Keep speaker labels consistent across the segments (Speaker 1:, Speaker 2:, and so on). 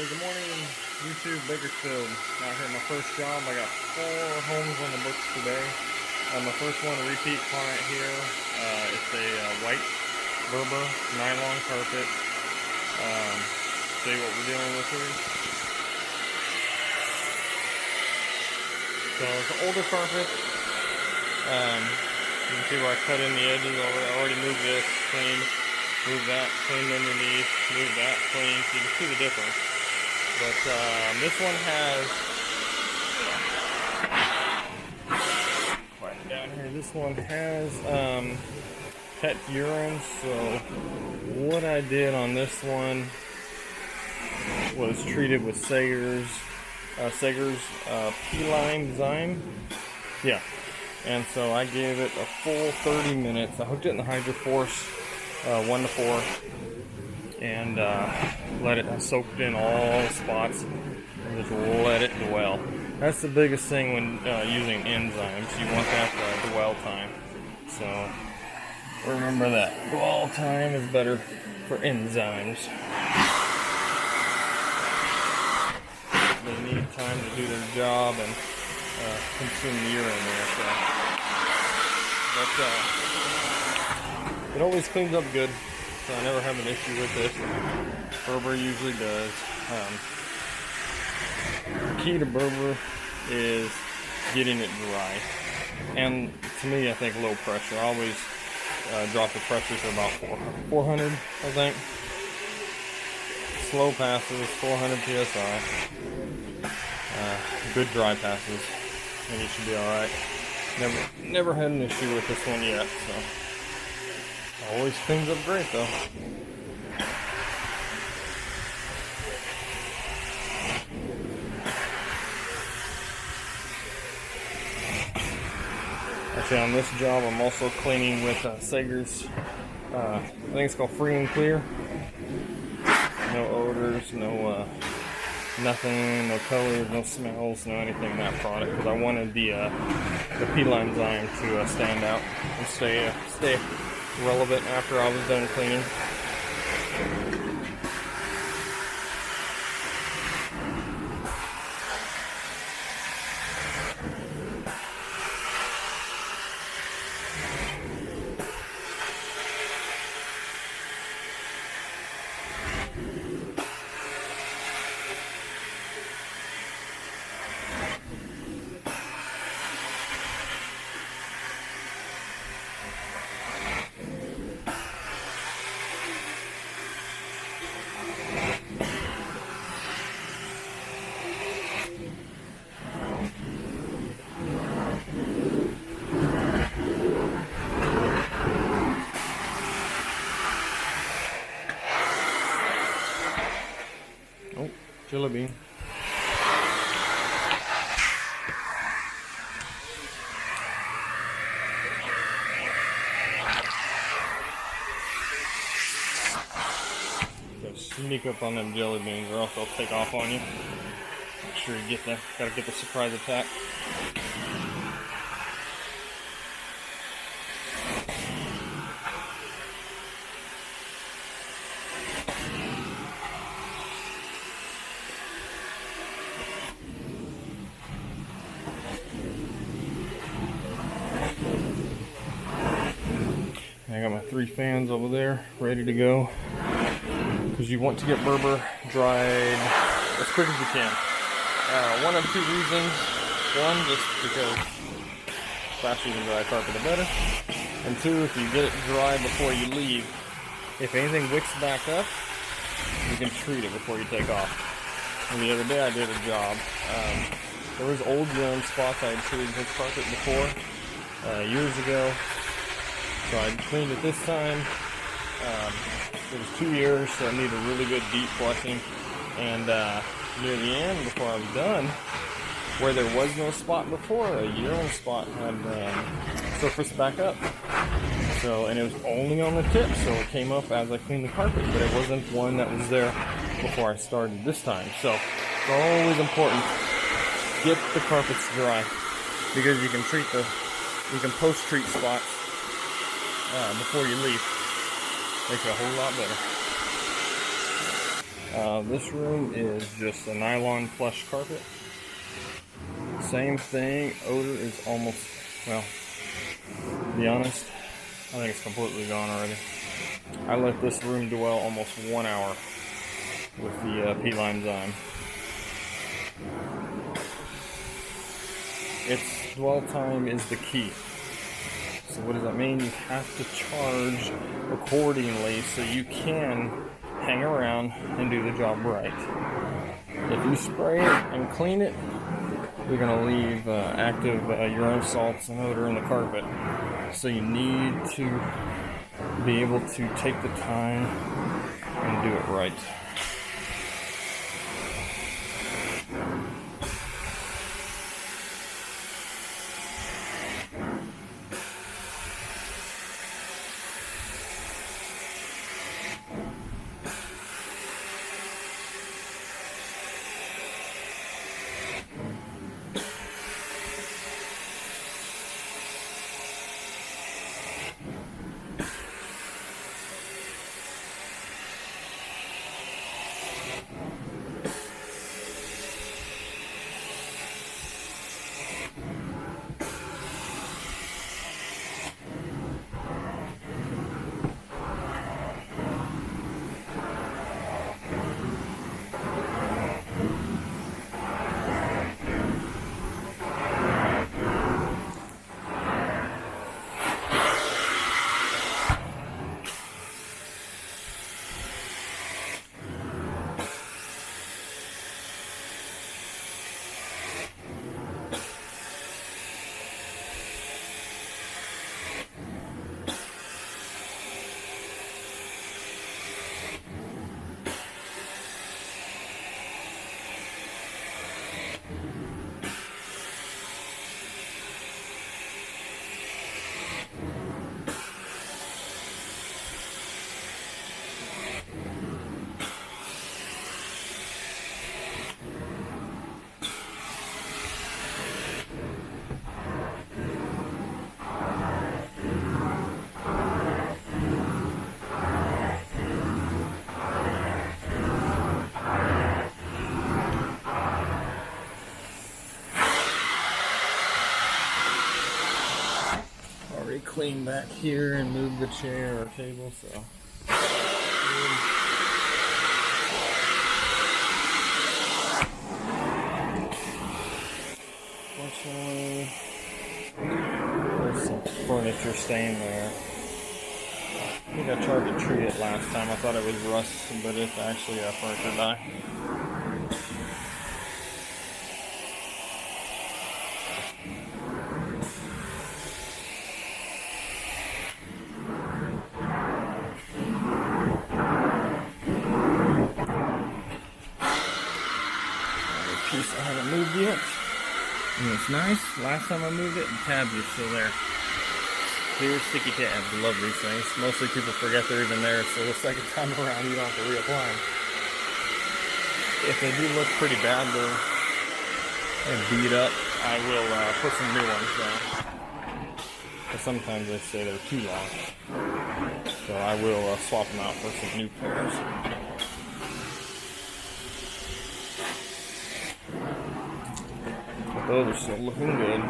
Speaker 1: Good morning, YouTube, Bakersfield. Out here at my first job. I got 4 homes on the books today. My first one, a repeat client here. It's a white Berber nylon carpet. See what we're dealing with here. So it's an older carpet. You can see where I cut in the edges. I already moved this, cleaned, moved that, cleaned underneath, moved that, cleaned. So you can see the difference. But this one has, quiet down here, this one has pet urine. So what I did on this one was treated with Sager's P-Lime Zyme. Yeah. And so I gave it a full 30 minutes. I hooked it in the Hydro Force 1 to 4. And let it, I soaked in all the spots and just let it dwell. That's the biggest thing when using enzymes. You want that dwell time. So remember that. Dwell time is better for enzymes. They need time to do their job and consume the urine there. So. But it always cleans up good. So I never have an issue with this. Berber usually does. The key to Berber is getting it dry. And to me, I think low pressure. I always drop the pressure to about 400, I think. Slow passes, 400 psi. Good dry passes, and you should be alright. Never had an issue with this one yet, so. Always cleans up great though. Actually, on this job, I'm also cleaning with Sager's. I think it's called Free and Clear. No odors, no nothing, no colors, no smells, no anything in that product. Because I wanted the P-Lime Zyme to stand out and stay relevant after I was done cleaning. Oh, jelly bean. Gotta sneak up on them jelly beans or else they'll take off on you. Make sure you get that. Gotta get the surprise attack. I got my 3 fans over there ready to go because you want to get Berber dried as quick as you can. One of 2 reasons. One, just because faster you can dry carpet the better. And 2, if you get it dry before you leave, if anything wicks back up, you can treat it before you take off. And the other day I did a job. There was old urine spots I had treated his carpet before, years ago. So I cleaned it this time. It was 2 years, so I needed a really good deep flushing. And near the end, before I was done, where there was no spot before, a urine spot had surfaced back up. So, and it was only on the tip, so it came up as I cleaned the carpet, but it wasn't one that was there before I started this time. So it's always important, get the carpets dry, because you can post-treat spots before you leave. Makes it a whole lot better. This room is just a nylon plush carpet. Same thing. Odor is almost, well, to be honest, I think it's completely gone already. I let this room dwell almost 1 hour with the P-Lime Zyme. Its dwell time is the key. So what does that mean? You have to charge accordingly so you can hang around and do the job right. If you spray it and clean it, you're going to leave active urine salts and odor in the carpet. So you need to be able to take the time and do it right. Clean back here and move the chair or table, so fortunately there's some furniture stain there. I think I tried to treat it last time. I thought it was rust, but it's actually a furniture dye. Piece I haven't moved yet, and it's nice. Last time I moved it, the tabs are still there. Clear sticky tabs. Love these things. Mostly people forget they're even there, so the second time around you don't have to reapply them. If they do look pretty bad though and beat up, I will put some new ones down. But sometimes they say they're too long, so I will swap them out for some new pairs. Those are still looking good.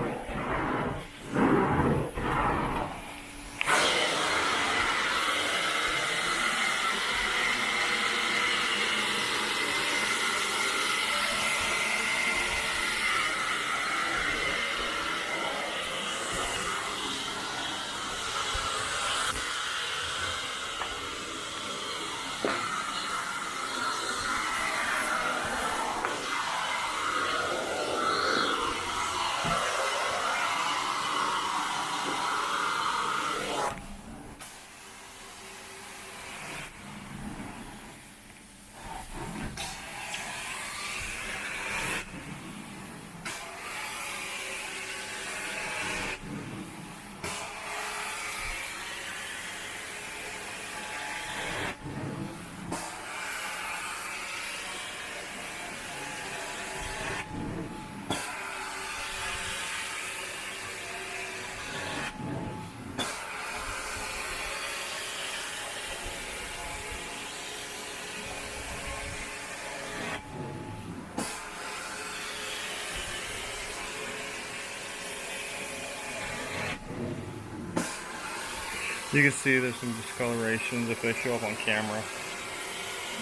Speaker 1: You can see there's some discolorations if they show up on camera.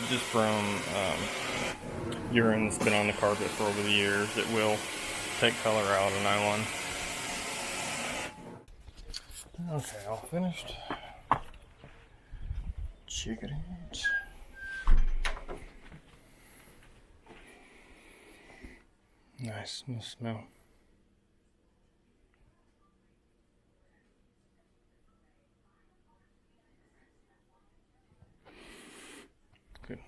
Speaker 1: Just from urine that's been on the carpet for over the years. It will take color out of nylon. Okay, all finished. Check it out. Nice smell. Good.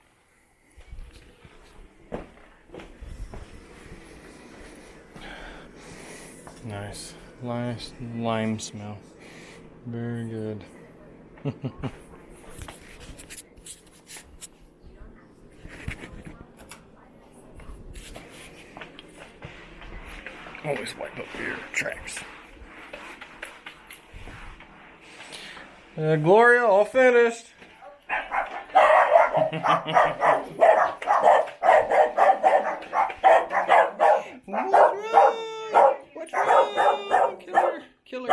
Speaker 1: Nice lime smell. Very good. Always wipe up your tracks. Gloria, all finished. What's wrong? Killer.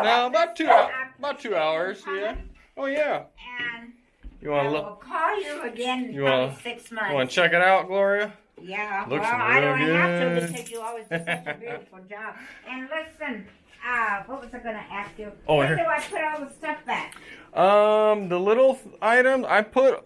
Speaker 1: No, about 2 hours. Yeah. Oh yeah.
Speaker 2: And
Speaker 1: You want to
Speaker 2: I will
Speaker 1: look?
Speaker 2: call you again in
Speaker 1: You
Speaker 2: probably
Speaker 1: want?
Speaker 2: 6 months.
Speaker 1: You want to check it out, Gloria?
Speaker 2: Yeah.
Speaker 1: Looks
Speaker 2: well, I don't
Speaker 1: real
Speaker 2: have to
Speaker 1: good.
Speaker 2: because you always do such a beautiful job. And listen, what was I going to ask you?
Speaker 1: Oh,
Speaker 2: When
Speaker 1: here.
Speaker 2: do I put all the stuff back?
Speaker 1: The little items I put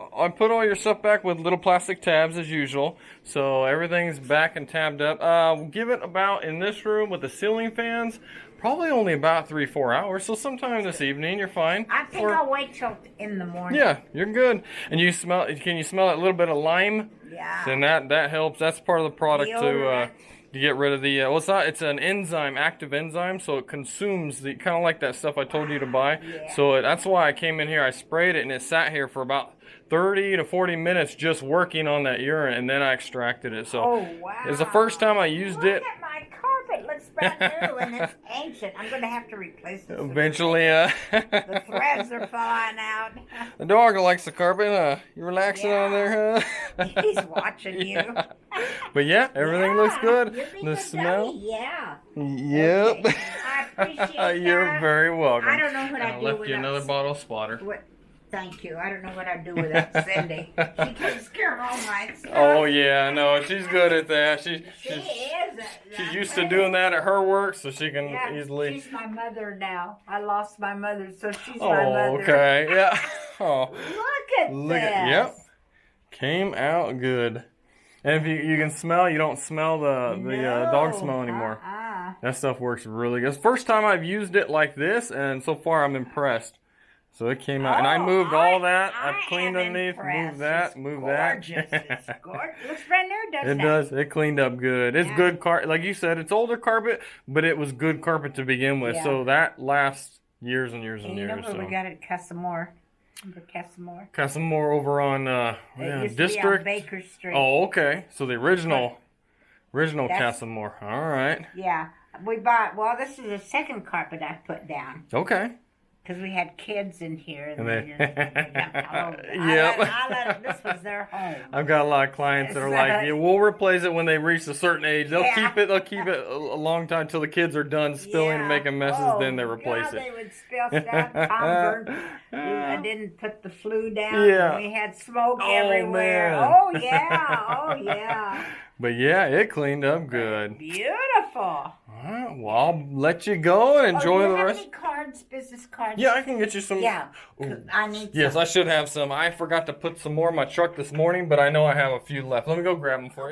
Speaker 1: all your stuff back with little plastic tabs as usual, so everything's back and tabbed up. We'll give it about in this room with the ceiling fans, probably only about 3-4 hours. So sometime this evening, you're fine.
Speaker 2: I think I'll wait till in the morning.
Speaker 1: Yeah, you're good. And you smell? Can you smell that little bit of lime?
Speaker 2: Yeah.
Speaker 1: Then that helps. That's part of the product
Speaker 2: Deodorant.
Speaker 1: to get rid of the. Well, it's not. It's an enzyme, active enzyme, so it consumes the kind of like that stuff I told you to buy.
Speaker 2: Yeah.
Speaker 1: So that's why I came in here. I sprayed it, and it sat here for about 30 to 40 minutes just working on that urine, and then I extracted it. So
Speaker 2: Oh, wow.
Speaker 1: it's the first time I used
Speaker 2: Look
Speaker 1: it.
Speaker 2: at my carpet. Looks brand new and it's ancient. I'm going to have to replace it.
Speaker 1: Eventually,
Speaker 2: The threads are falling out.
Speaker 1: the dog likes the carpet. You relaxing on there, huh?
Speaker 2: He's watching you.
Speaker 1: But yeah, everything looks good.
Speaker 2: You're being
Speaker 1: The
Speaker 2: a
Speaker 1: smell.
Speaker 2: dummy, yeah.
Speaker 1: Yep.
Speaker 2: Okay. I appreciate that.
Speaker 1: You're very welcome.
Speaker 2: I don't know what I'd
Speaker 1: I
Speaker 2: do
Speaker 1: left
Speaker 2: with
Speaker 1: you another
Speaker 2: us.
Speaker 1: bottle of spotter.
Speaker 2: What? Thank you. I don't know what I'd do without Cindy. She takes care of all my stuff.
Speaker 1: Oh yeah, no, she's good at that.
Speaker 2: She is.
Speaker 1: She's used to doing that at her work, so she can
Speaker 2: Yeah,
Speaker 1: easily.
Speaker 2: she's my mother now. I lost my mother, so she's my
Speaker 1: Oh,
Speaker 2: mother.
Speaker 1: okay, yeah. Oh,
Speaker 2: Look at this.
Speaker 1: Yep, came out good. And if you can smell, you don't smell the dog smell anymore. That stuff works really good. It's the first time I've used it like this, and so far I'm impressed. So it came out, and I moved all that. I've cleaned underneath, moved that, moved
Speaker 2: gorgeous.
Speaker 1: that.
Speaker 2: It's gorgeous. Looks brand new, doesn't it?
Speaker 1: It does. It cleaned up good. It's good carpet. Like you said, it's older carpet, but it was good carpet to begin with.
Speaker 2: Yeah.
Speaker 1: So that lasts years and years and years.
Speaker 2: Remember,
Speaker 1: So.
Speaker 2: we got it at Casamore. Remember Casamore?
Speaker 1: Got some more over on
Speaker 2: It used to be on
Speaker 1: District.
Speaker 2: Baker Street.
Speaker 1: Oh, okay. So the original
Speaker 2: That's-
Speaker 1: Casamore. All right.
Speaker 2: Yeah. We bought, well, this is the second carpet I put down.
Speaker 1: Okay.
Speaker 2: Because we had kids in here. And
Speaker 1: And
Speaker 2: they
Speaker 1: they- Yep.
Speaker 2: this was their home.
Speaker 1: I've got a lot of clients that are like, yeah, we'll replace it when they reach a certain age. They'll keep it. They'll keep it a long time until the kids are done spilling and making messes. Then they replace
Speaker 2: God,
Speaker 1: it.
Speaker 2: They would spill stuff. Tom burned. I didn't put the flue down.
Speaker 1: Yeah.
Speaker 2: We had smoke
Speaker 1: Oh,
Speaker 2: everywhere.
Speaker 1: man.
Speaker 2: Oh yeah. Oh yeah.
Speaker 1: But yeah, it cleaned up good.
Speaker 2: Beautiful.
Speaker 1: All right, well, I'll let you go and enjoy
Speaker 2: do you
Speaker 1: the
Speaker 2: have
Speaker 1: rest.
Speaker 2: any cards, business cards?
Speaker 1: Yeah, I can get you some.
Speaker 2: Yeah.
Speaker 1: Ooh.
Speaker 2: I need
Speaker 1: Yes,
Speaker 2: some.
Speaker 1: I should have some. I forgot to put some more in my truck this morning, but I know I have a few left. Let me go grab them for you.